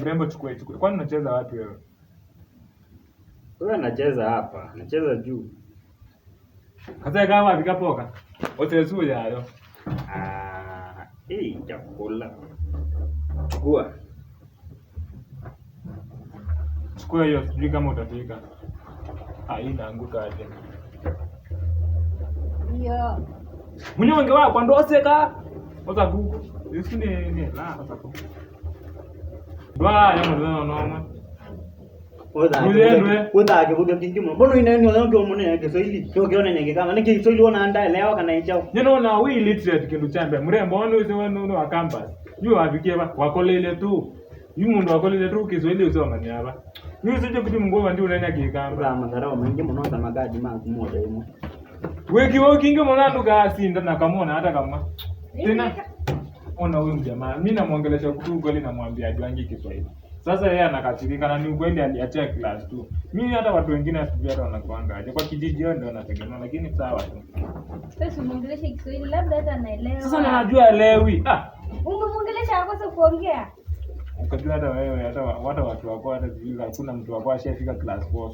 mrembo chukue. Kwani unacheza wapi wewe? Wewe anacheza hapa, anacheza juu. Hata kama vikapoka. Utesuja hayo. Chakula. Chukua. Chukua hiyo, sijui kama utafika. Inaanguka aje. Ndio. Mnyonge wako ndoseka. Oza gugu. Isini la sasa. Dwa ya mwana noma. Oda ke kingi mo. Bono ina ni ona ko mone ke Kiswahili. Sio kiona nyenge kama niki Kiswahili ona anda elewa kana ichao. Neno na we illiterate kindu chambe. Mrembo ono usiwe no wa campus. Yu abikie ba wakolele tu. Yu mundu wakolele tu Kiswahili usoma ni hapa. Ni usije kuti mungu wa ndio unanya kikamba. Kama ndarao mengi muno za magadi mangu moja yemo. Weki kingi mona nduka asinda na kamona hata kama. Tena ona huyu mjamaa. Mimi namuongelesha kutu kweli namwambia ajuangi Kiswahili. Sasa yeye anakasirika na ni ukweli aliachia class 2. Mimi hata watu wengine asijui hata wanakuanga aje. Kwa kijiji yao ndio wanategemea lakini sawa tu. Sasa muongeleshe Kiswahili labda hata anaelewa. Sasa najua elewi. Ungemuongelesha akosa kuongea. Ukajua hata wewe hata watu wako hata hakuna mtu wako ashafika class 4.